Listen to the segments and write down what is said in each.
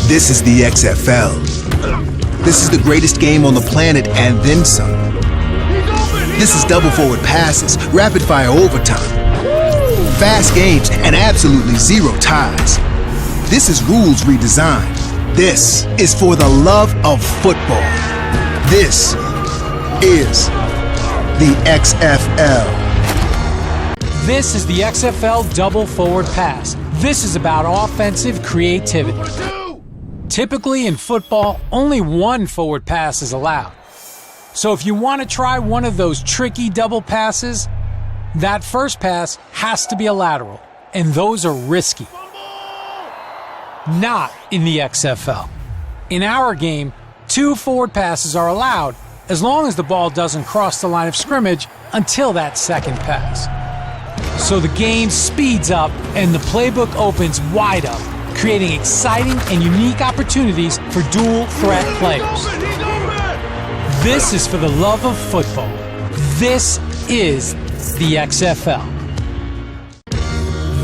This is the XFL. This is the greatest game on the planet and then some. This is double forward passes, rapid fire overtime, fast games, and absolutely zero ties. This is rules redesigned. This is for the love of football. This is the XFL. This is the XFL double forward pass. This is about offensive creativity. Typically in football, only one forward pass is allowed. So if you want to try one of those tricky double passes, that first pass has to be a lateral, and those are risky. Not in the XFL. In our game, 2 forward passes are allowed as long as the ball doesn't cross the line of scrimmage until that second pass. So the game speeds up and the playbook opens wide up, creating exciting and unique opportunities for dual threat players. This is for the love of football. This is the XFL.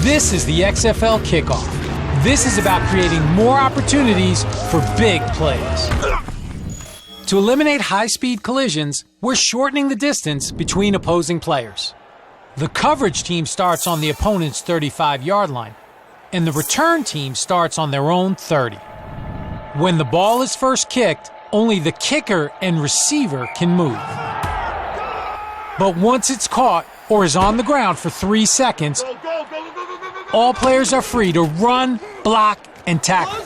This is the XFL Kickoff. This is about creating more opportunities for big plays. To eliminate high-speed collisions, we're shortening the distance between opposing players. The coverage team starts on the opponent's 35-yard line, and the return team starts on their own 30. When the ball is first kicked, only the kicker and receiver can move. But once it's caught or is on the ground for 3 seconds, all players are free to run, block, and tackle.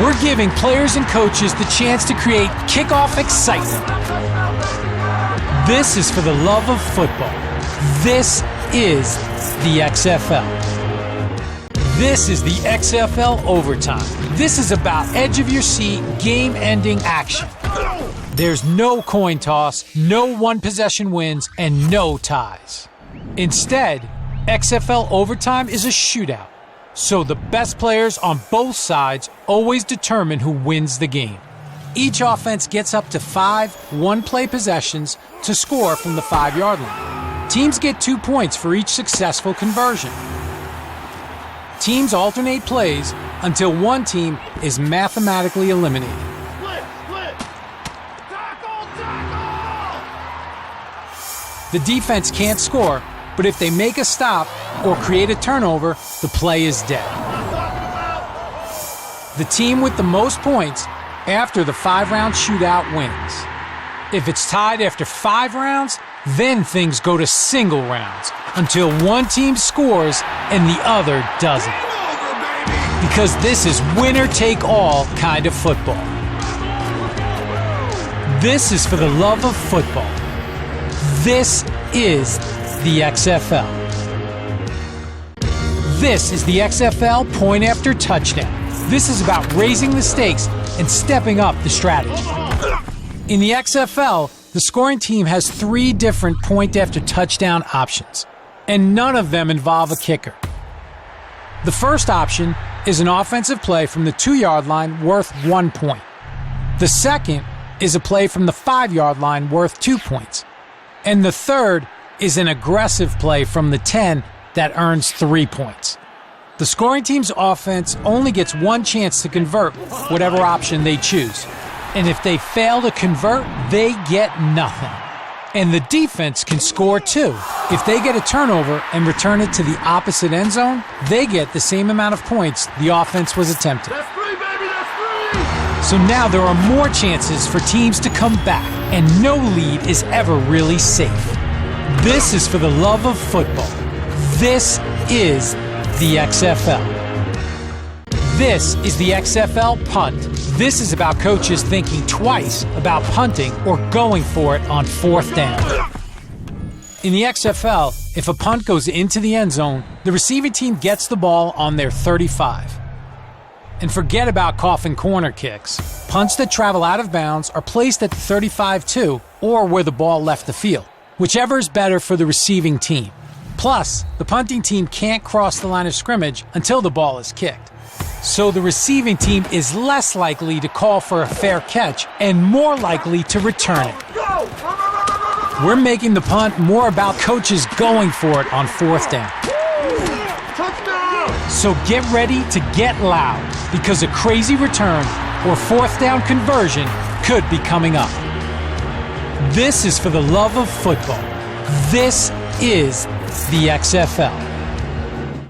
We're giving players and coaches the chance to create kickoff excitement. This is for the love of football. This is the XFL. This is the XFL Overtime. This is about edge-of-your-seat, game-ending action. There's no coin toss, no one-possession wins, and no ties. Instead, XFL Overtime is a shootout, so the best players on both sides always determine who wins the game. Each offense gets up to 5 one-play possessions to score from the 5-yard line. Teams get 2 points for each successful conversion. Teams alternate plays until one team is mathematically eliminated. The defense can't score, but if they make a stop or create a turnover, the play is dead. The team with the most points after the 5-round shootout wins. If it's tied after 5 rounds, then things go to single rounds until one team scores and the other doesn't. Because this is winner-take-all kind of football. This is for the love of football. This is the XFL. This is the XFL point after touchdown. This is about raising the stakes and stepping up the strategy. In the XFL, the scoring team has 3 different point after touchdown options, and none of them involve a kicker. The first option is an offensive play from the 2-yard line worth 1 point. The second is a play from the 5-yard line worth 2 points. And the third is an aggressive play from the 10 that earns 3 points. The scoring team's offense only gets 1 chance to convert whatever option they choose. And if they fail to convert, they get nothing. And the defense can score too. If they get a turnover and return it to the opposite end zone, they get the same amount of points the offense was attempting. That's 3, baby, that's 3! So now there are more chances for teams to come back, and no lead is ever really safe. This is for the love of football. This is the XFL. This is the XFL Punt. This is about coaches thinking twice about punting or going for it on 4th down. In the XFL, if a punt goes into the end zone, the receiving team gets the ball on their 35. And forget about coffin corner kicks. Punts that travel out of bounds are placed at the 35 too, or where the ball left the field, whichever is better for the receiving team. Plus, the punting team can't cross the line of scrimmage until the ball is kicked. So the receiving team is less likely to call for a fair catch and more likely to return it. We're making the punt more about coaches going for it on 4th down. Touchdown! So get ready to get loud, because a crazy return or fourth down conversion could be coming up. This is for the love of football. This is the XFL.